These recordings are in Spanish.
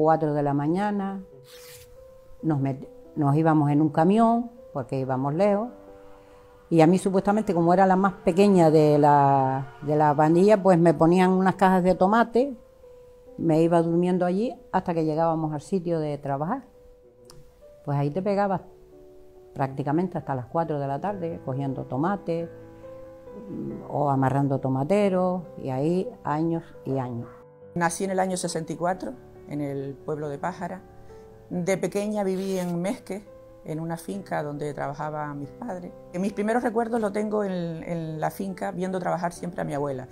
4 de la mañana, nos íbamos en un camión, porque íbamos lejos, y a mí supuestamente, como era la más pequeña de la pandilla, pues me ponían unas cajas de tomate, me iba durmiendo allí hasta que llegábamos al sitio de trabajar. Pues ahí te pegabas prácticamente hasta las 4 de la tarde, cogiendo tomate o amarrando tomateros, y ahí años y años. Nací en el año 64, en el pueblo de Pájara. De pequeña viví en Mesque, en una finca donde trabajaban mis padres. Mis primeros recuerdos los tengo en la finca, viendo trabajar siempre a mi abuela.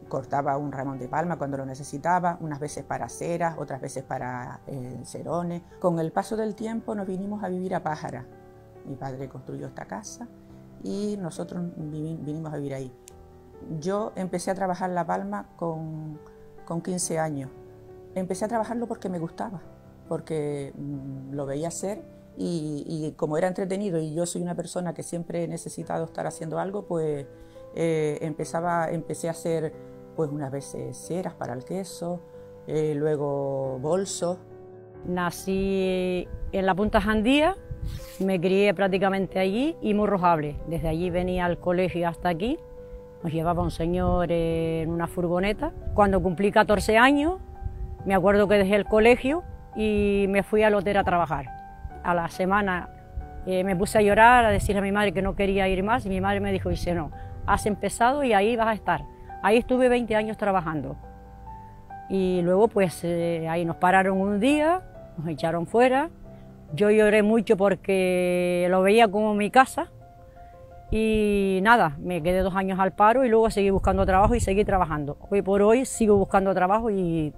Cortaba un ramón de palma cuando lo necesitaba, unas veces para ceras, otras veces para cerones. Con el paso del tiempo nos vinimos a vivir a Pájara. Mi padre construyó esta casa y nosotros vinimos a vivir ahí. Yo empecé a trabajar la palma con 15 años. Empecé a trabajarlo porque me gustaba, porque lo veía hacer y como era entretenido y yo soy una persona que siempre he necesitado estar haciendo algo, pues empecé a hacer pues unas veces ceras para el queso, luego bolsos. Nací en la Punta Jandía, me crié prácticamente allí y Morrojable. Desde allí venía al colegio hasta aquí. Nos llevaba un señor en una furgoneta. Cuando cumplí 14 años, me acuerdo que dejé el colegio y me fui al hotel a trabajar. A la semana me puse a llorar, a decirle a mi madre que no quería ir más, y mi madre me dijo, dice, no, has empezado y ahí vas a estar. Ahí estuve 20 años trabajando. Y luego pues ahí nos pararon un día, nos echaron fuera. Yo lloré mucho porque lo veía como mi casa. Y nada, me quedé 2 años al paro y luego seguí buscando trabajo y seguí trabajando. Hoy por hoy sigo buscando trabajo y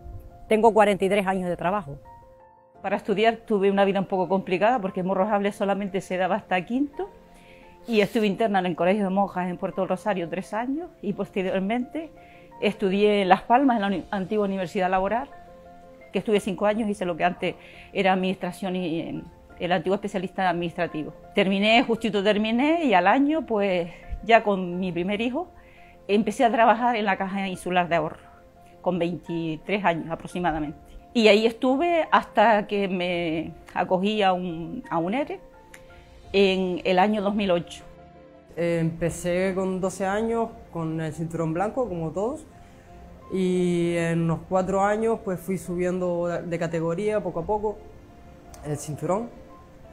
tengo 43 años de trabajo. Para estudiar tuve una vida un poco complicada porque en Morrojable solamente se daba hasta quinto, y estuve interna en el Colegio de Monjas en Puerto del Rosario 3 años y posteriormente estudié en Las Palmas, en la antigua Universidad Laboral, que estuve 5 años, hice lo que antes era administración y el antiguo especialista administrativo. Justito terminé y al año, pues ya con mi primer hijo, empecé a trabajar en la Caja Insular de Ahorro, con 23 años aproximadamente. Y ahí estuve hasta que me acogí a un ERE en el año 2008. Empecé con 12 años con el cinturón blanco, como todos, y en unos 4 años pues fui subiendo de categoría poco a poco el cinturón,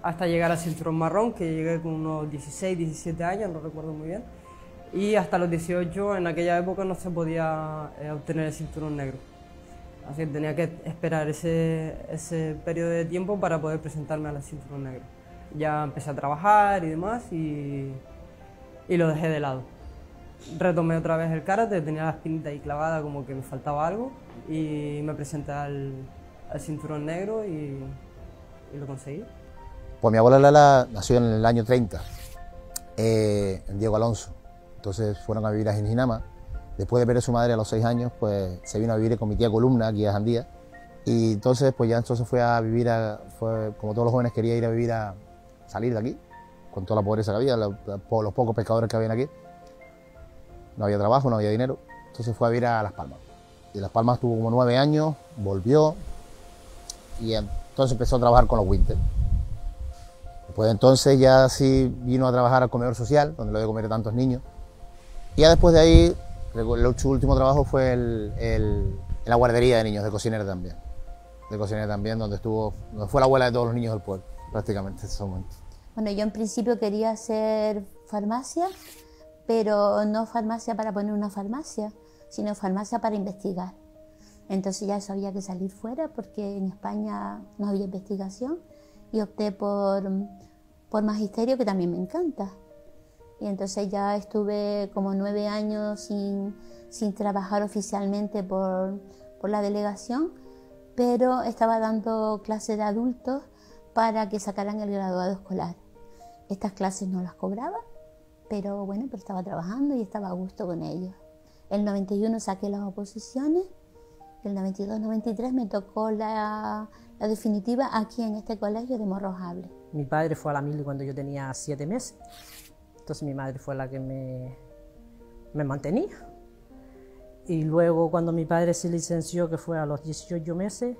hasta llegar al cinturón marrón, que llegué con unos 16, 17 años, no recuerdo muy bien, y hasta los 18, en aquella época no se podía obtener el cinturón negro. Así que tenía que esperar ese periodo de tiempo para poder presentarme al cinturón negro. Ya empecé a trabajar y demás y lo dejé de lado. Retomé otra vez el karate, tenía la espinita ahí clavada como que me faltaba algo y me presenté al cinturón negro y lo conseguí. Pues mi abuela Lala nació en el año 30, en Diego Alonso. Entonces fueron a vivir a Jinjinama. Después de ver a su madre a los 6 años, pues se vino a vivir con mi tía Columna, aquí a Jandía. Y entonces, pues ya entonces fue a vivir, como todos los jóvenes quería ir a vivir salir de aquí, con toda la pobreza que había, los pocos pescadores que habían aquí. No había trabajo, no había dinero. Entonces fue a vivir a Las Palmas. Y en Las Palmas tuvo como 9 años, volvió y entonces empezó a trabajar con los Winter. Después de entonces ya sí vino a trabajar al comedor social, donde lo de comer a tantos niños. Y ya después de ahí, su último trabajo fue en la guardería de niños, de cocinera también. Donde fue la abuela de todos los niños del pueblo, prácticamente en ese momento. Bueno, yo en principio quería hacer farmacia, pero no farmacia para poner una farmacia, sino farmacia para investigar. Entonces ya eso había que salir fuera porque en España no había investigación y opté por magisterio, que también me encanta. Y entonces ya estuve como 9 años sin trabajar oficialmente por la delegación, pero estaba dando clases de adultos para que sacaran el graduado escolar. Estas clases no las cobraba, pero bueno, pero estaba trabajando y estaba a gusto con ellos. El 91 saqué las oposiciones, el 92-93 me tocó la definitiva aquí en este colegio de Morrojable. Mi padre fue a la mili cuando yo tenía 7 meses, entonces mi madre fue la que me mantenía. Y luego cuando mi padre se licenció, que fue a los 18 meses,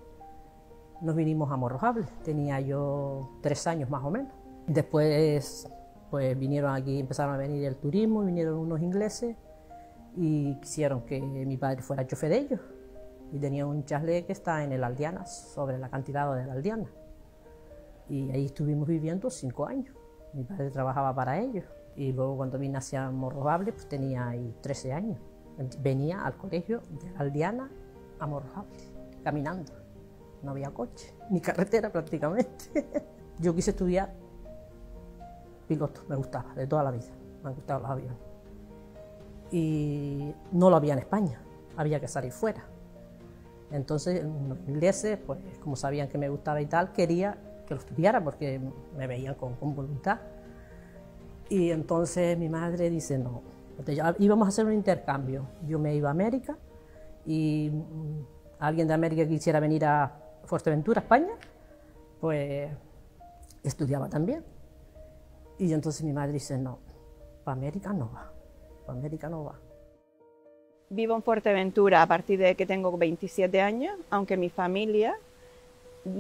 nos vinimos a Morrojable, tenía yo 3 años más o menos. Después pues vinieron aquí, empezaron a venir el turismo, vinieron unos ingleses y quisieron que mi padre fuera chofer de ellos. Y tenía un chalet que está en el Aldiana, sobre el acantilado del Aldiana. Y ahí estuvimos viviendo 5 años. Mi padre trabajaba para ellos. Y luego cuando vine hacia Morrojable, pues tenía ahí 13 años. Venía al colegio de Aldiana a Morrojable, caminando. No había coche, ni carretera prácticamente. Yo quise estudiar piloto, me gustaba, de toda la vida. Me han gustado los aviones. Y no lo había en España, había que salir fuera. Entonces los ingleses, pues como sabían que me gustaba y tal, quería que lo estudiara porque me veían con voluntad. Y entonces mi madre dice, no, íbamos a hacer un intercambio. Yo me iba a América y alguien de América que quisiera venir a Fuerteventura, España, pues estudiaba también. Y entonces mi madre dice, no, para América no va, para América no va. Vivo en Fuerteventura a partir de que tengo 27 años, aunque mi familia,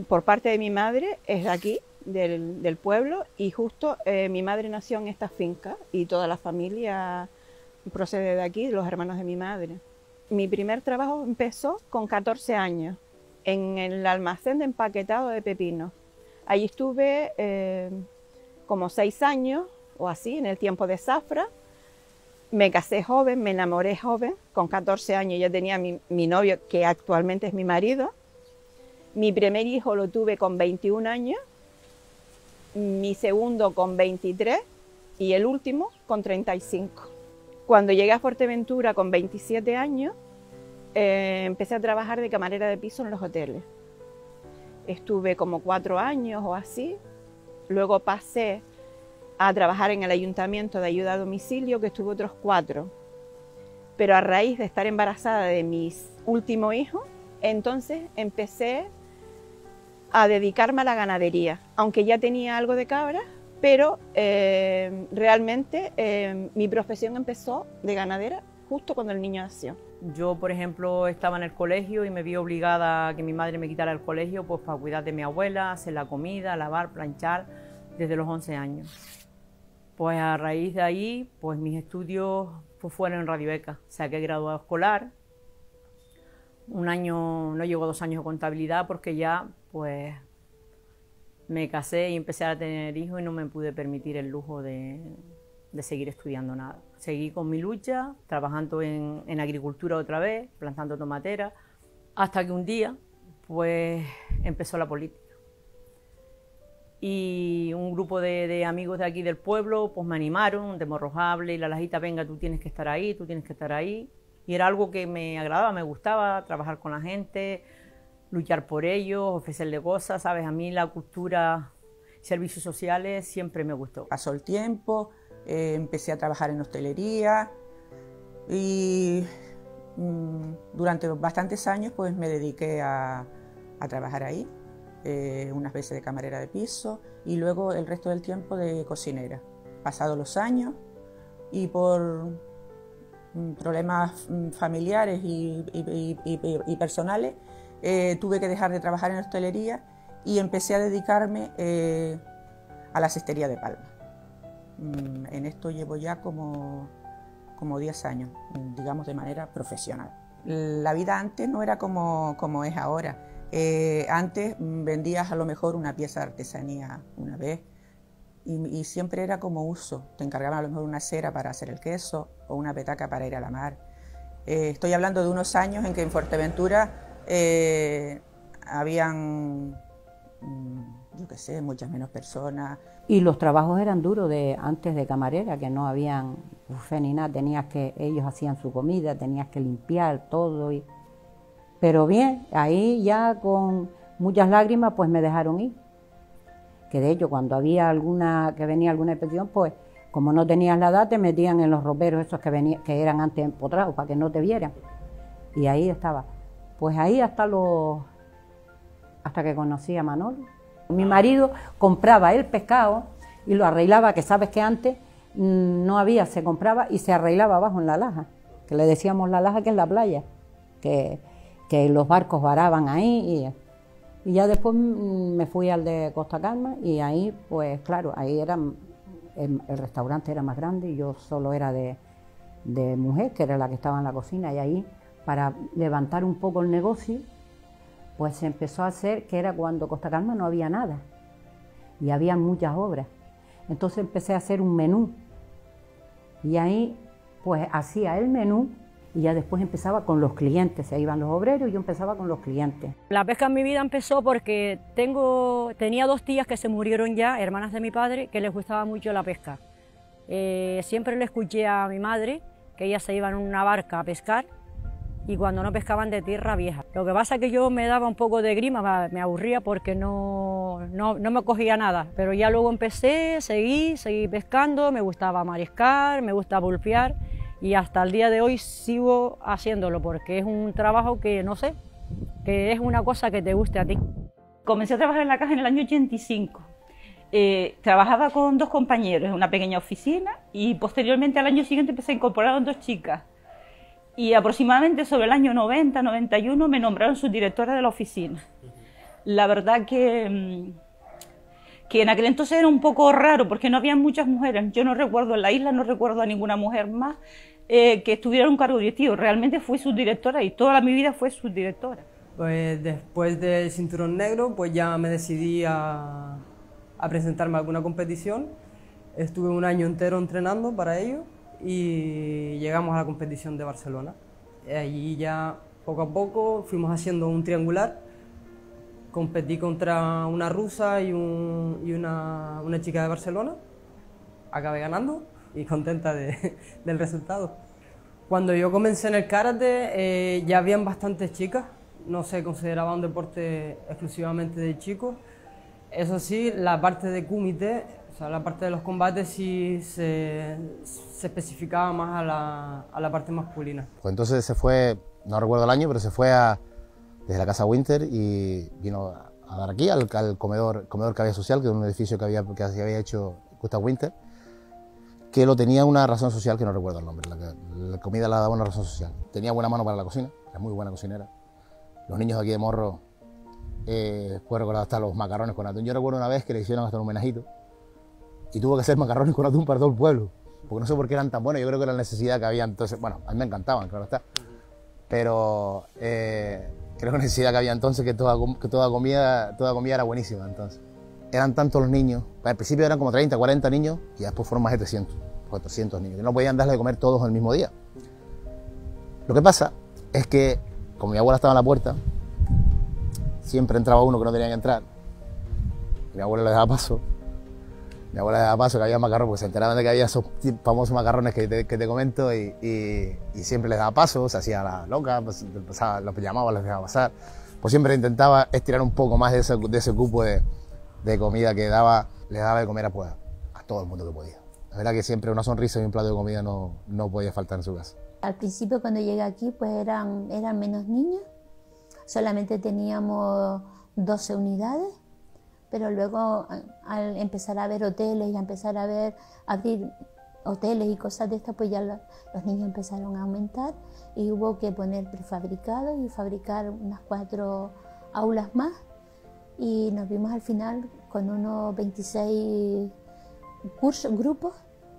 por parte de mi madre, es de aquí, del pueblo, y justo mi madre nació en esta finca y toda la familia procede de aquí, los hermanos de mi madre. Mi primer trabajo empezó con 14 años, en el almacén de empaquetado de pepinos. Allí estuve como 6 años o así, en el tiempo de zafra. Me casé joven, me enamoré joven, con 14 años ya tenía mi novio, que actualmente es mi marido. Mi primer hijo lo tuve con 21 años, mi segundo con 23 y el último con 35. Cuando llegué a Fuerteventura con 27 años, empecé a trabajar de camarera de piso en los hoteles. Estuve como 4 años o así, luego pasé a trabajar en el ayuntamiento de ayuda a domicilio, que estuve otros 4. Pero a raíz de estar embarazada de mi último hijo, entonces empecé a dedicarme a la ganadería, aunque ya tenía algo de cabras, pero realmente mi profesión empezó de ganadera justo cuando el niño nació. Yo, por ejemplo, estaba en el colegio y me vi obligada a que mi madre me quitara el colegio pues para cuidar de mi abuela, hacer la comida, lavar, planchar, desde los 11 años. Pues a raíz de ahí, pues mis estudios pues fueron en Radio ECA. Saqué graduado escolar. Un año, no llegó 2 años de contabilidad porque ya pues me casé y empecé a tener hijos y no me pude permitir el lujo de seguir estudiando nada. Seguí con mi lucha, trabajando en agricultura otra vez, plantando tomatera, hasta que un día pues empezó la política. Y un grupo de amigos de aquí del pueblo pues me animaron, de Morrojable, y la Lajita, venga, tú tienes que estar ahí, tú tienes que estar ahí. Y era algo que me agradaba, me gustaba, trabajar con la gente, luchar por ellos, ofrecerle cosas, ¿sabes? A mí la cultura, servicios sociales siempre me gustó. Pasó el tiempo, empecé a trabajar en hostelería y durante bastantes años pues me dediqué a trabajar ahí. Unas veces de camarera de piso y luego el resto del tiempo de cocinera. Pasados los años y por problemas familiares y personales tuve que dejar de trabajar en hostelería y empecé a dedicarme a la cestería de Palma. En esto llevo ya como 10 años, digamos de manera profesional. La vida antes no era como es ahora. Antes vendías a lo mejor una pieza de artesanía una vez y siempre era como uso. Te encargaban a lo mejor una cera para hacer el queso o una petaca para ir a la mar. Estoy hablando de unos años en que en Fuerteventura habían, yo qué sé, muchas menos personas. Y los trabajos eran duros antes de camarera, que no habían buffet ni nada. Ellos hacían su comida, tenías que limpiar todo. Pero bien, ahí ya con muchas lágrimas pues me dejaron ir. Que de hecho cuando había venía alguna expedición, pues como no tenías la edad te metían en los roperos esos que eran antes empotrados para que no te vieran. Y ahí estaba. Pues ahí hasta que conocí a Manolo. Mi marido compraba el pescado y lo arreglaba, que sabes que antes no había, se compraba y se arreglaba abajo en la laja, que le decíamos la laja, que es la playa, que los barcos varaban ahí Y ya después me fui al de Costa Calma y ahí, pues claro, ahí era, el restaurante era más grande y yo solo era de mujer, que era la que estaba en la cocina, y ahí, para levantar un poco el negocio, pues se empezó a hacer, que era cuando Costa Calma no había nada y había muchas obras. Entonces empecé a hacer un menú y ahí pues hacía el menú y ya después empezaba con los clientes, se iban los obreros y yo empezaba con los clientes. La pesca en mi vida empezó porque tenía 2 tías que se murieron ya, hermanas de mi padre, que les gustaba mucho la pesca. Siempre le escuché a mi madre que ellas se iban en una barca a pescar y cuando no pescaban de tierra vieja. Lo que pasa es que yo me daba un poco de grima, me aburría porque no me cogía nada, pero ya luego seguí pescando, me gustaba mariscar, me gustaba pulpear y hasta el día de hoy sigo haciéndolo porque es un trabajo que, no sé, que es una cosa que te guste a ti. Comencé a trabajar en la caja en el año 85. Trabajaba con 2 compañeros en una pequeña oficina y posteriormente al año siguiente empecé a incorporar a 2 chicas. Y aproximadamente sobre el año 90, 91 me nombraron subdirectora de la oficina. La verdad que en aquel entonces era un poco raro porque no había muchas mujeres. Yo no recuerdo en la isla, no recuerdo a ninguna mujer más que estuviera en un cargo directivo. Realmente fui subdirectora y toda mi vida fue subdirectora. Pues después del cinturón negro pues ya me decidí a presentarme a alguna competición. Estuve un año entero entrenando para ello y llegamos a la competición de Barcelona. Allí ya poco a poco fuimos haciendo un triangular. Competí contra una rusa y una chica de Barcelona. Acabé ganando y contenta del resultado. Cuando yo comencé en el karate ya habían bastantes chicas. No se consideraba un deporte exclusivamente de chicos. Eso sí, la parte de kumite, o sea, la parte de los combates sí se especificaba más a la parte masculina. Pues entonces se fue, no recuerdo el año, pero se fue desde la Casa Winter y vino a dar aquí al comedor que había social, que es un edificio que se había hecho Gustav Winter, que lo tenía una razón social que no recuerdo el nombre, la comida la daba una razón social. Tenía buena mano para la cocina, era muy buena cocinera. Los niños de aquí de Morro, puedo recordar hasta los macarrones con atún. Yo recuerdo una vez que le hicieron hasta un homenajito y tuvo que hacer macarrones con atún para todo el pueblo, porque no sé por qué eran tan buenos. Yo creo que era la necesidad que había entonces. Bueno, a mí me encantaban, claro está, pero creo que la necesidad que había entonces que toda comida era buenísima. Entonces eran tantos los niños, al principio eran como 30, 40 niños y después fueron más de 300, 400 niños, que no podían darle de comer todos el mismo día. Lo que pasa es que como mi abuela estaba en la puerta, siempre entraba uno que no tenía que entrar. Mi abuela le daba paso. Mi abuela le daba paso que había macarrones, porque se enteraban de que había esos famosos macarrones que te comento y siempre les daba paso, se hacía la loca, pues, los llamaba, les dejaba pasar. Pues siempre intentaba estirar un poco más de ese cupo de comida que le daba de comer a todo el mundo que podía. La verdad que siempre una sonrisa y un plato de comida no podía faltar en su casa. Al principio cuando llegué aquí pues eran menos niños, solamente teníamos 12 unidades, pero luego al empezar a ver hoteles y a empezar a abrir hoteles y cosas de estas, pues ya los niños empezaron a aumentar y hubo que poner prefabricados y fabricar unas 4 aulas más y nos vimos al final con unos 26 grupos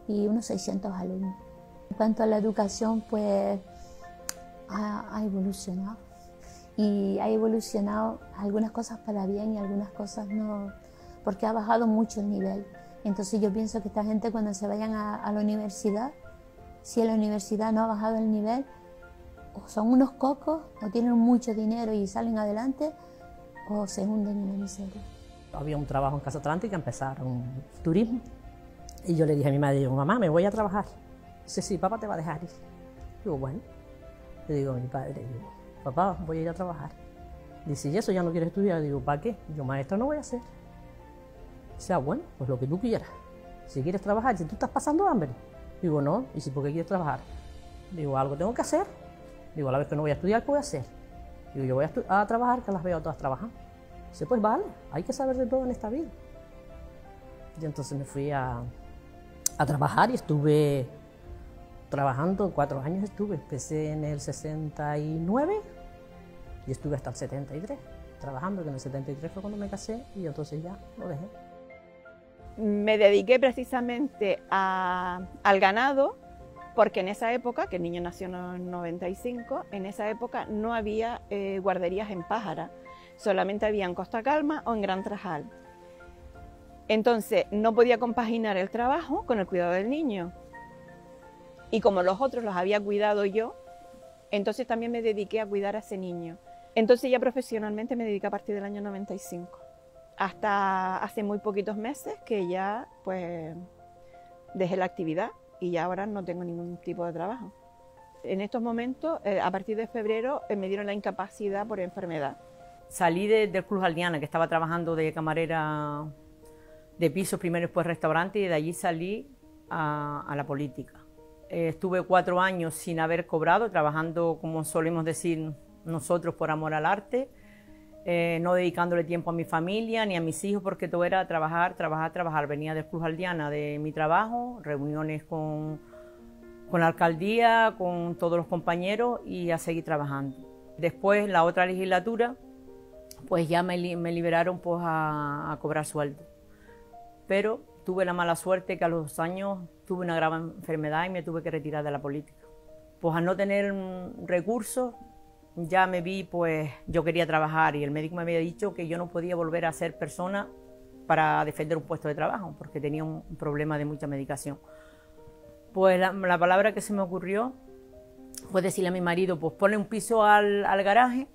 y unos 600 alumnos. En cuanto a la educación, pues ha evolucionado. Y ha evolucionado algunas cosas para bien y algunas cosas no, porque ha bajado mucho el nivel. Entonces yo pienso que esta gente cuando se vayan a la universidad, si en la universidad no ha bajado el nivel, o son unos cocos, o tienen mucho dinero y salen adelante, o se hunden en la miseria. Había un trabajo en Casa Atlántica, empezaron turismo, y yo le dije a mi madre, digo, mamá, me voy a trabajar. Dice, sí, papá te va a dejar ir. Digo, bueno. Le digo a mi padre, digo, papá, voy a ir a trabajar. Dice, ¿y eso ya no quieres estudiar? Digo, ¿para qué? Yo, maestro, no voy a hacer. Dice, bueno, pues lo que tú quieras. Si quieres trabajar, si tú estás pasando hambre. Digo, no, ¿y si por qué quieres trabajar? Digo, algo tengo que hacer. Digo, a la vez que no voy a estudiar, ¿qué voy a hacer? Digo, yo voy a trabajar, que las veo todas trabajando. Dice, pues vale, hay que saber de todo en esta vida. Y entonces me fui a trabajar y estuve trabajando 4 años. Empecé en el 69 y estuve hasta el 73. trabajando, que en el 73 fue cuando me casé y entonces ya lo dejé. Me dediqué precisamente al ganado porque en esa época, que el niño nació en el 95, en esa época no había guarderías en Pájara, solamente había en Costa Calma o en Gran Trajal. Entonces no podía compaginar el trabajo con el cuidado del niño. Y como los otros los había cuidado yo, entonces también me dediqué a cuidar a ese niño. Entonces ya profesionalmente me dediqué a partir del año 95. Hasta hace muy poquitos meses que ya pues dejé la actividad y ya ahora no tengo ningún tipo de trabajo. En estos momentos, a partir de febrero, me dieron la incapacidad por enfermedad. Salí del Club Aldiana, que estaba trabajando de camarera de pisos, primero y después restaurante, y de allí salí a la política. Estuve 4 años sin haber cobrado, trabajando, como solemos decir nosotros, por amor al arte, no dedicándole tiempo a mi familia ni a mis hijos, porque todo era trabajar, trabajar, trabajar. Venía del Club Aldiana de mi trabajo, reuniones con la alcaldía, con todos los compañeros y a seguir trabajando. Después, la otra legislatura, pues ya me liberaron pues a cobrar sueldo. Pero tuve la mala suerte que a los 2 años tuve una grave enfermedad y me tuve que retirar de la política. Pues al no tener recursos, ya me vi, pues yo quería trabajar y el médico me había dicho que yo no podía volver a ser persona para defender un puesto de trabajo porque tenía un problema de mucha medicación. Pues la palabra que se me ocurrió fue decirle a mi marido, pues ponle un piso al garaje,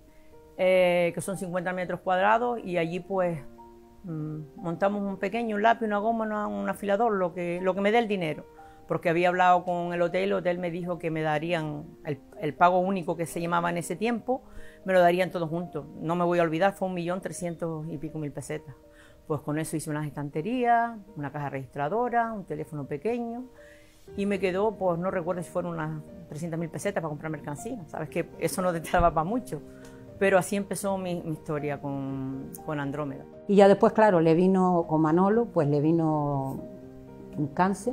que son 50 metros cuadrados, y allí pues montamos un pequeño lápiz, una goma, un afilador, lo que me dé el dinero. Porque había hablado con el hotel me dijo que me darían el pago único que se llamaba en ese tiempo, me lo darían todos juntos. No me voy a olvidar, fue 1.300.000 y pico pesetas. Pues con eso hice unas estanterías, una caja registradora, un teléfono pequeño, y me quedó, pues no recuerdo si fueron unas 300.000 pesetas para comprar mercancía. Sabes que eso no te daba para mucho. Pero así empezó mi historia con Andrómeda. Y ya después, claro, le vino con Manolo, pues le vino un cáncer.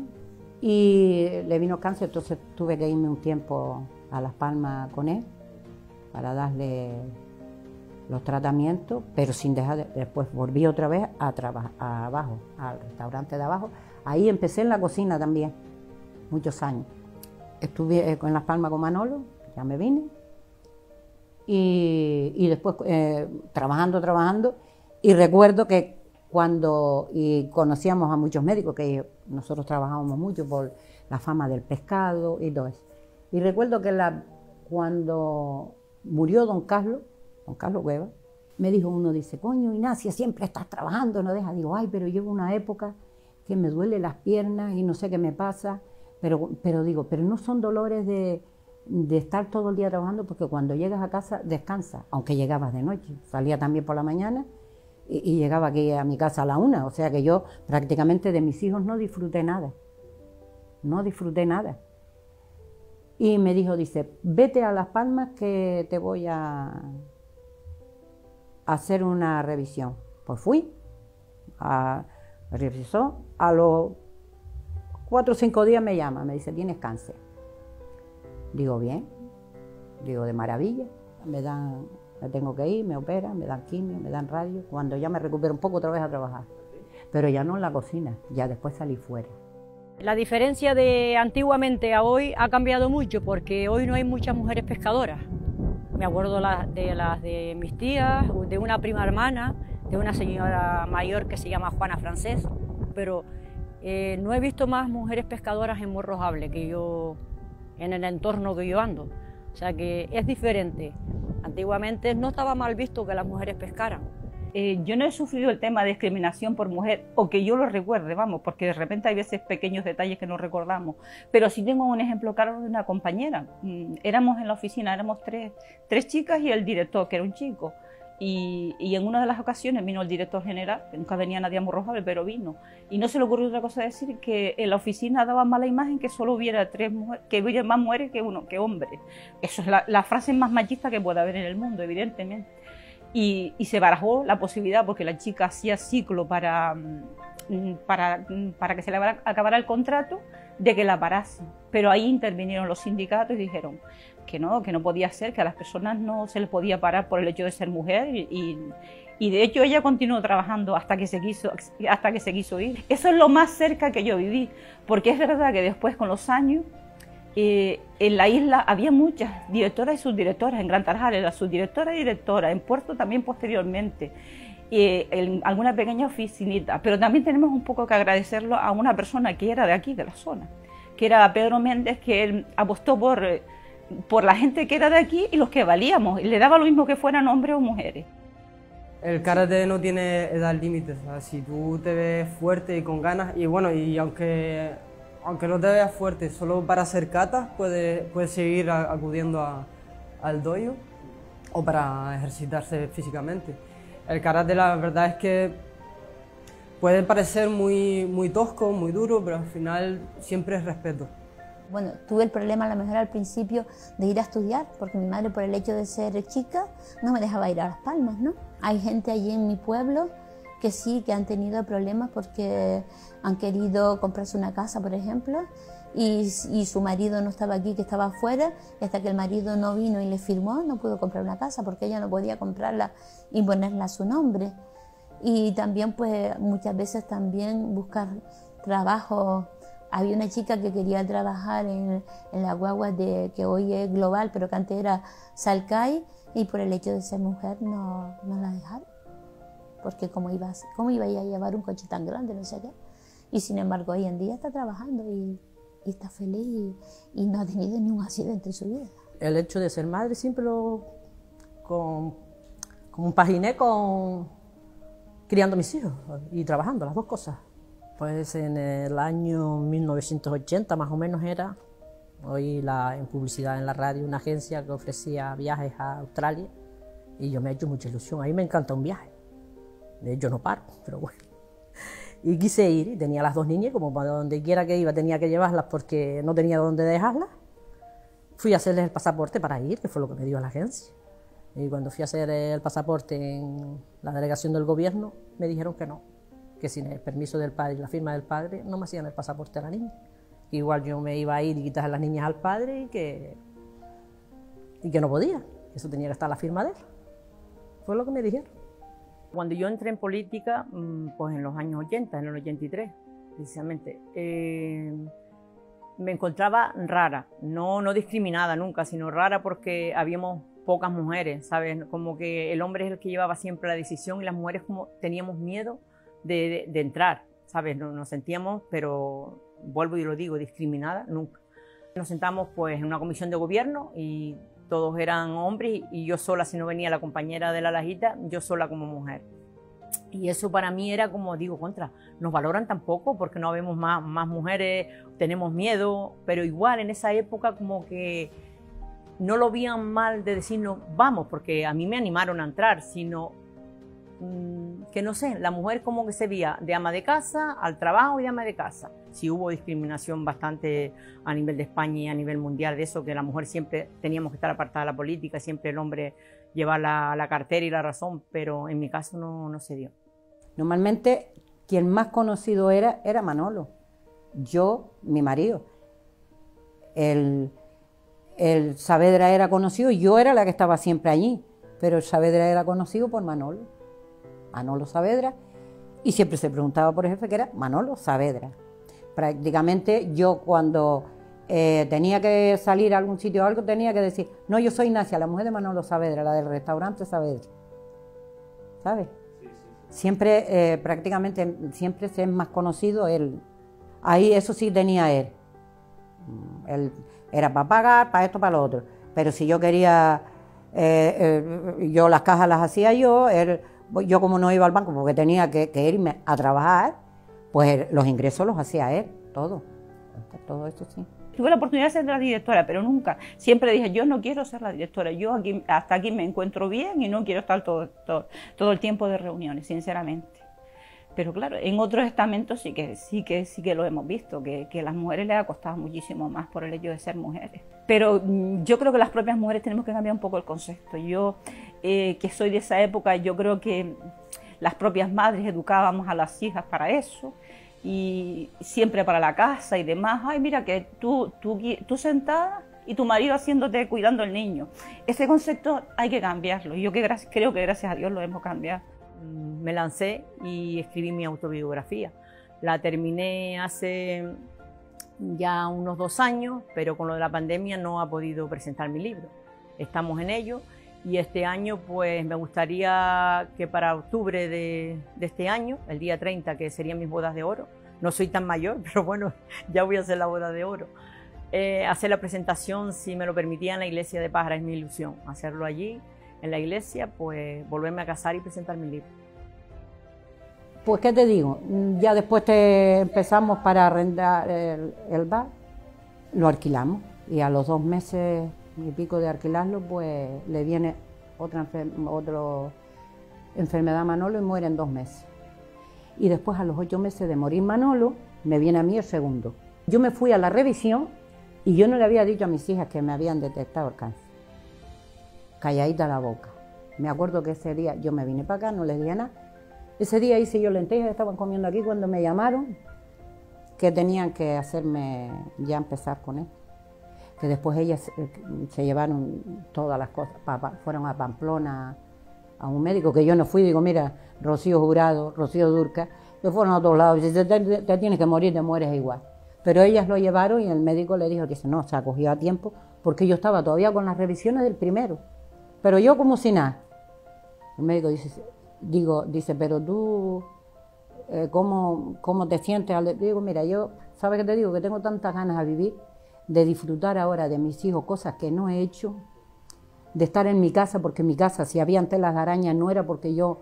Y le vino cáncer, entonces tuve que irme un tiempo a Las Palmas con él para darle los tratamientos, pero sin dejar después volví otra vez a trabajar abajo, al restaurante de abajo. Ahí empecé en la cocina también, muchos años. Estuve en Las Palmas con Manolo, ya me vine, y después trabajando, y recuerdo que cuando conocíamos a muchos médicos, que nosotros trabajábamos mucho por la fama del pescado y todo eso. Y recuerdo que cuando murió don Carlos Cuevas, me dijo uno, dice, coño, Ignacia, siempre estás trabajando, no dejas. Digo, ay, pero llevo una época que me duele las piernas y no sé qué me pasa, pero digo, pero no son dolores de estar todo el día trabajando, porque cuando llegas a casa descansas, aunque llegabas de noche, salía también por la mañana, y llegaba aquí a mi casa a la 1, o sea que yo prácticamente de mis hijos no disfruté nada. Y me dijo, dice, vete a Las Palmas que te voy a hacer una revisión. Pues fui, revisó, a los 4 o 5 días me llama, me dice, tienes cáncer. Digo, bien, digo, de maravilla, me tengo que ir, me operan, me dan quimio, me dan radio. Cuando ya me recupero un poco, otra vez a trabajar. Pero ya no en la cocina, ya después salí fuera. La diferencia de antiguamente a hoy ha cambiado mucho, porque hoy no hay muchas mujeres pescadoras. Me acuerdo de las de mis tías, de una prima hermana, de una señora mayor que se llama Juana Francés, pero no he visto más mujeres pescadoras en Morrojable que yo, en el entorno que yo ando. O sea que es diferente. Antiguamente no estaba mal visto que las mujeres pescaran. Yo no he sufrido el tema de discriminación por mujer, o que yo lo recuerde, vamos, porque de repente hay veces pequeños detalles que no recordamos. Pero sí tengo un ejemplo claro de una compañera. Éramos en la oficina, éramos tres chicas y el director, que era un chico. Y en una de las ocasiones vino el director general, que nunca venía nadie a Morrojable, pero vino. Y no se le ocurrió otra cosa decir que en la oficina daba mala imagen que solo hubiera 3 mujeres, que hubiera más mujeres que hombres. Eso es la frase más machista que puede haber en el mundo, evidentemente. Y se barajó la posibilidad, porque la chica hacía ciclo para que se le acabara el contrato, de que la parasen. Pero ahí intervinieron los sindicatos y dijeron que no podía ser, que a las personas no se les podía parar por el hecho de ser mujer y de hecho ella continuó trabajando hasta que se quiso ir. Eso es lo más cerca que yo viví, porque es verdad que después con los años en la isla había muchas directoras y subdirectoras, en Gran Tarajal la subdirectora y directora, en Puerto también posteriormente, en alguna pequeña oficinita, pero también tenemos un poco que agradecerlo a una persona que era de aquí, de la zona, que era Pedro Méndez, que él apostó por la gente que era de aquí y los que valíamos, y le daba lo mismo que fueran hombres o mujeres. El karate no tiene edad límite, o sea, si tú te ves fuerte y con ganas, y bueno, y aunque no te veas fuerte, solo para hacer katas puedes seguir acudiendo al dojo o para ejercitarse físicamente. El karate la verdad es que puede parecer muy tosco, muy duro, pero al final siempre es respeto. Bueno, tuve el problema a lo mejor al principio de ir a estudiar, porque mi madre por el hecho de ser chica no me dejaba ir a Las Palmas, ¿no? Hay gente allí en mi pueblo que sí, que han tenido problemas porque han querido comprarse una casa, por ejemplo, y su marido no estaba aquí, que estaba afuera, y hasta que el marido no vino y le firmó, no pudo comprar una casa porque ella no podía comprarla y ponerla a su nombre. Y también, pues, muchas veces también buscar trabajo. Había una chica que quería trabajar en la guagua que hoy es Global, pero que antes era Salcay, y por el hecho de ser mujer no la dejaron. Porque cómo iba a llevar un coche tan grande, no sé qué. Y sin embargo, hoy en día está trabajando y está feliz y no ha tenido ni un accidente en su vida. El hecho de ser madre siempre lo compaginé con criando a mis hijos y trabajando, las dos cosas. Pues en el año 1980 más o menos era, oí en publicidad en la radio una agencia que ofrecía viajes a Australia y yo me he hecho mucha ilusión, a mí me encanta un viaje, de hecho no paro, pero bueno. Y quise ir y tenía las dos niñas, como para donde quiera que iba tenía que llevarlas porque no tenía dónde dejarlas. Fui a hacerles el pasaporte para ir, que fue lo que me dio la agencia. Y cuando fui a hacer el pasaporte en la delegación del gobierno, me dijeron que no, que sin el permiso del padre y la firma del padre no me hacían el pasaporte a la niña. Que igual yo me iba a ir y quitar a las niñas al padre y que no podía, que eso tenía que estar la firma de él. Fue lo que me dijeron. Cuando yo entré en política, pues en los años 80, en el 83, precisamente, me encontraba rara, no discriminada nunca, sino rara porque habíamos pocas mujeres, ¿sabes? Como que el hombre es el que llevaba siempre la decisión y las mujeres como teníamos miedo de entrar, ¿sabes? Nos sentíamos, pero vuelvo y lo digo, discriminada nunca. Nos sentamos pues en una comisión de gobierno y todos eran hombres y yo sola, si no venía la compañera de la Lajita, yo sola como mujer. Y eso para mí era como, digo, nos valoran tan poco porque no vemos más mujeres, tenemos miedo, pero igual en esa época como que no lo veían mal de decirnos, vamos, porque a mí me animaron a entrar, sino que no sé, la mujer como que se veía de ama de casa al trabajo y de ama de casa. Sí hubo discriminación bastante a nivel de España y a nivel mundial de eso, que la mujer siempre teníamos que estar apartada de la política, siempre el hombre llevar la cartera y la razón, pero en mi caso no se dio. Normalmente quien más conocido era Manolo, yo, mi marido. El Saavedra era conocido, yo era la que estaba siempre allí, pero el Saavedra era conocido por Manolo Saavedra, y siempre se preguntaba por el jefe que era Manolo Saavedra. Prácticamente yo cuando tenía que salir a algún sitio o algo tenía que decir, no, yo soy Ignacia, la mujer de Manolo Saavedra, la del restaurante Saavedra, ¿sabes? Sí. Siempre, prácticamente, siempre se es más conocido él. Ahí eso sí tenía él. Él era para pagar, para esto, para lo otro. Pero si yo quería, yo las cajas las hacía yo como no iba al banco porque tenía que irme a trabajar, pues los ingresos los hacía él, todo esto sí. Tuve la oportunidad de ser la directora, pero nunca, siempre dije, yo no quiero ser la directora, yo hasta aquí me encuentro bien y no quiero estar todo el tiempo de reuniones, sinceramente. Pero claro, en otros estamentos sí que lo hemos visto, que a las mujeres les ha costado muchísimo más por el hecho de ser mujeres. Pero yo creo que las propias mujeres tenemos que cambiar un poco el concepto. Yo, que soy de esa época, yo creo que las propias madres educábamos a las hijas para eso. y siempre para la casa y demás. Ay, mira que tú sentada y tu marido haciéndote, cuidando al niño. Ese concepto hay que cambiarlo y yo creo que gracias a Dios lo hemos cambiado. Me lancé y escribí mi autobiografía. La terminé hace ya unos 2 años, pero con lo de la pandemia no ha podido presentar mi libro. Estamos en ello y este año pues me gustaría que para octubre de este año, el día 30, que serían mis bodas de oro, no soy tan mayor, pero bueno, ya voy a hacer la boda de oro, hacer la presentación, si me lo permitía, en la iglesia de Pájara. Es mi ilusión, hacerlo allí, en la iglesia, pues volverme a casar y presentar mi libro. Pues, ¿qué te digo? Ya después empezamos para arrendar el bar, lo alquilamos y a los 2 meses y pico de alquilarlo, pues le viene otra enfermedad a Manolo y muere en 2 meses. Y después, a los 8 meses de morir Manolo, me viene a mí el segundo. Yo me fui a la revisión y yo no le había dicho a mis hijas que me habían detectado el cáncer. Calladita la boca. Me acuerdo que ese día yo me vine para acá, no les dije nada. Ese día hice yo lentejas, estaban comiendo aquí cuando me llamaron que tenían que hacerme ya empezar con él. Que después ellas se llevaron todas las cosas, fueron a Pamplona a un médico, que yo no fui, digo, mira, Rocío Jurado, Rocío Durca, que fueron a todos lados, si te tienes que morir, te mueres igual. Pero ellas lo llevaron y el médico le dijo, dice, no, se acogió a tiempo, porque yo estaba todavía con las revisiones del primero, pero yo como si nada. El médico dice, pero tú, ¿cómo te sientes? Digo, mira, yo, ¿sabes qué te digo? Que tengo tantas ganas de vivir, de disfrutar ahora de mis hijos, cosas que no he hecho, de estar en mi casa, porque en mi casa, si habían telas de araña, no era porque yo,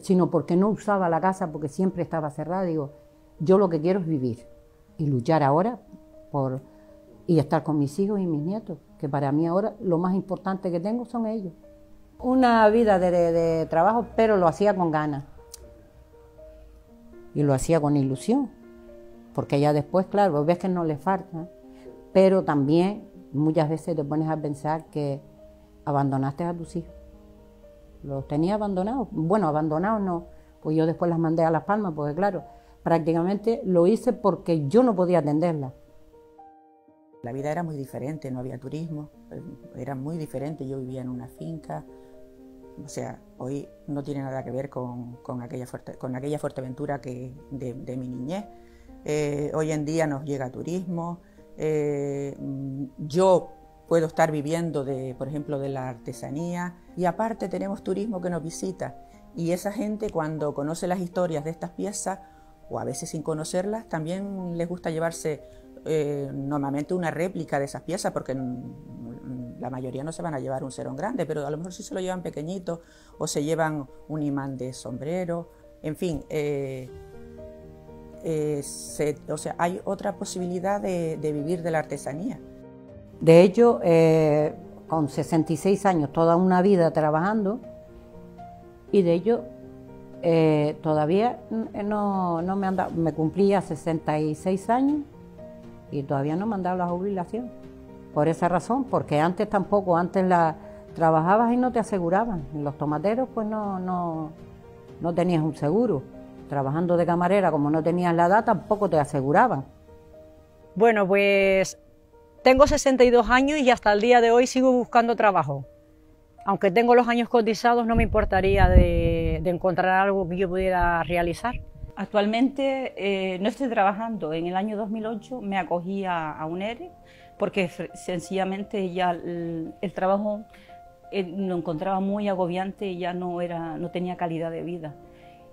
sino porque no usaba la casa, porque siempre estaba cerrada. Digo, yo lo que quiero es vivir y luchar ahora y estar con mis hijos y mis nietos, que para mí ahora lo más importante que tengo son ellos. Una vida de trabajo, pero lo hacía con ganas y lo hacía con ilusión, porque ya después, claro, ves que no le falta, pero también muchas veces te pones a pensar que abandonaste a tus hijos. Los tenía abandonados. Bueno, abandonados no, pues yo después las mandé a Las Palmas, porque claro, prácticamente lo hice porque yo no podía atenderlas. La vida era muy diferente, no había turismo, era muy diferente, yo vivía en una finca. O sea, hoy no tiene nada que ver con aquella Fuerteventura de mi niñez. Hoy en día nos llega turismo. Yo puedo estar viviendo, por ejemplo, de la artesanía, y aparte tenemos turismo que nos visita. Y esa gente, cuando conoce las historias de estas piezas, o a veces sin conocerlas, también les gusta llevarse normalmente una réplica de esas piezas, porque la mayoría no se van a llevar un cerón grande, pero a lo mejor sí se lo llevan pequeñito, o se llevan un imán de sombrero, en fin, o sea, hay otra posibilidad de vivir de la artesanía. De hecho, con 66 años, toda una vida trabajando, y de ello todavía no me han dado, me cumplía 66 años y todavía no me han dado la jubilación. Por esa razón, porque antes trabajabas y no te aseguraban. En los tomateros pues no tenías un seguro. Trabajando de camarera, como no tenías la edad, tampoco te aseguraban. Bueno, pues tengo 62 años y hasta el día de hoy sigo buscando trabajo. Aunque tengo los años cotizados, no me importaría de encontrar algo que yo pudiera realizar. Actualmente no estoy trabajando. En el año 2008 me acogí a un ERE porque sencillamente ya el trabajo lo encontraba muy agobiante y ya no tenía calidad de vida.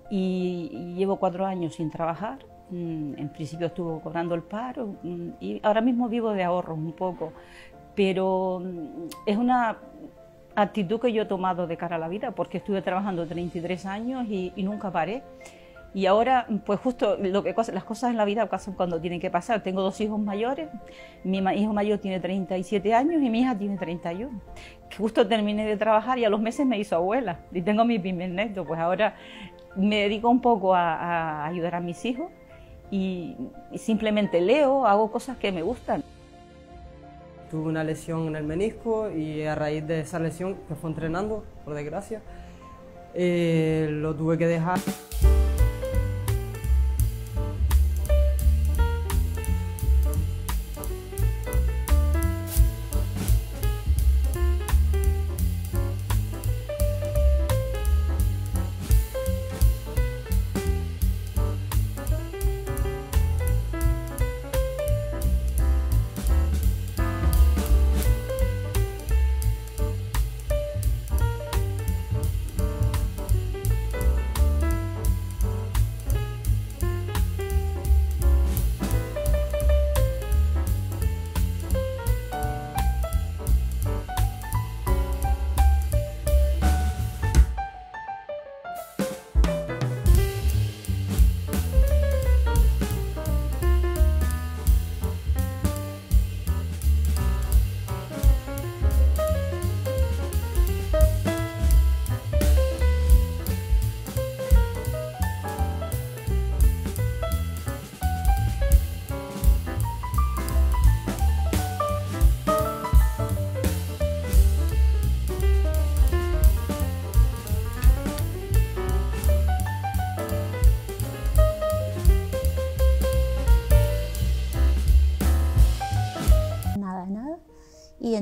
Y llevo 4 años sin trabajar. En principio estuve cobrando el paro y ahora mismo vivo de ahorros un poco, pero es una actitud que yo he tomado de cara a la vida, porque estuve trabajando 33 años y nunca paré. Y ahora, pues justo las cosas en la vida pasan cuando tienen que pasar. Tengo 2 hijos mayores, mi hijo mayor tiene 37 años y mi hija tiene 31. Justo terminé de trabajar y a los meses me hizo abuela y tengo mi primer nieto. Pues ahora me dedico un poco a ayudar a mis hijos y simplemente leo, hago cosas que me gustan. Tuve una lesión en el menisco y a raíz de esa lesión, que fue entrenando, por desgracia, lo tuve que dejar.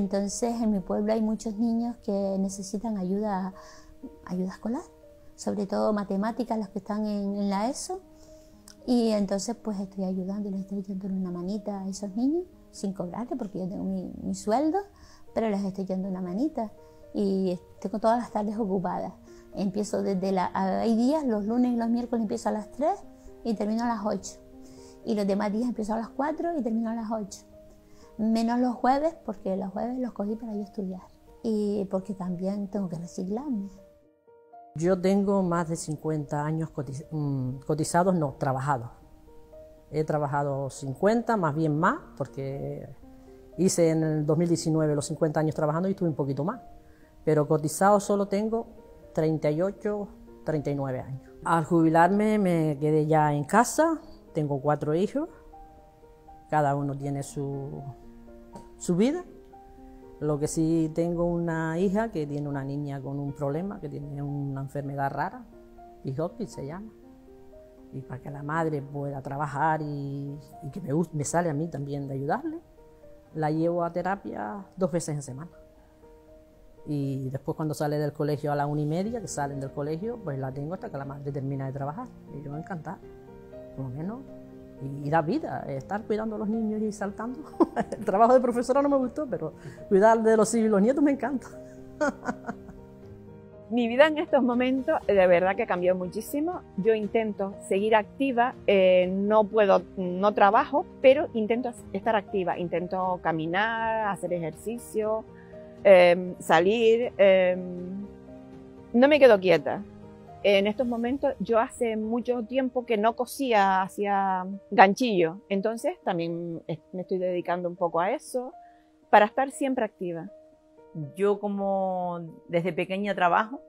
entonces en mi pueblo hay muchos niños que necesitan ayuda escolar, sobre todo matemáticas, los que están en la ESO, y entonces pues estoy ayudando y les estoy echando una manita a esos niños, sin cobrarles porque yo tengo mi sueldo, pero les estoy echando una manita y tengo todas las tardes ocupadas. Empiezo hay días, los lunes y los miércoles empiezo a las 3 y termino a las 8. Y los demás días empiezo a las 4 y termino a las 8. Menos los jueves, porque los jueves los cogí para yo estudiar. Y porque también tengo que reciclarme. Yo tengo más de 50 años cotizados, no, trabajados. He trabajado 50, más bien más, porque hice en el 2019 los 50 años trabajando y estuve un poquito más. Pero cotizado solo tengo 38, 39 años. Al jubilarme me quedé ya en casa, tengo 4 hijos, cada uno tiene su vida. Lo que sí, tengo una hija que tiene una niña con un problema, que tiene una enfermedad rara, Pijotti se llama. Y para que la madre pueda trabajar y que me sale a mí también de ayudarle, la llevo a terapia 2 veces en semana. Y después cuando sale del colegio a la 1:30, que salen del colegio, pues la tengo hasta que la madre termina de trabajar. Y yo encantada, por lo menos. Y da vida, estar cuidando a los niños y saltando. El trabajo de profesora no me gustó, pero cuidar de los hijos y los nietos me encanta. Mi vida en estos momentos de verdad que cambió muchísimo. Yo intento seguir activa, no trabajo, pero intento estar activa. Intento caminar, hacer ejercicio, salir. No me quedo quieta. En estos momentos yo hace mucho tiempo que no cosía, hacía ganchillo, entonces también me estoy dedicando un poco a eso para estar siempre activa. Yo como desde pequeña trabajo,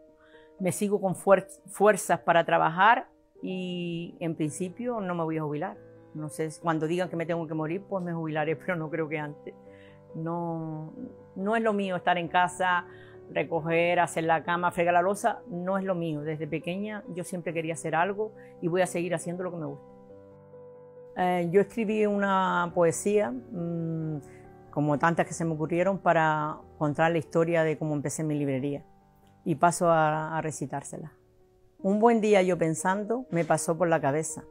me sigo con fuerzas para trabajar y en principio no me voy a jubilar. No sé, cuando digan que me tengo que morir, pues me jubilaré, pero no creo que antes. No es lo mío estar en casa, recoger, hacer la cama, fregar la loza, no es lo mío. Desde pequeña yo siempre quería hacer algo y voy a seguir haciendo lo que me gusta. Yo escribí una poesía, como tantas que se me ocurrieron, para contar la historia de cómo empecé mi librería y paso a recitársela. Un buen día yo pensando me pasó por la cabeza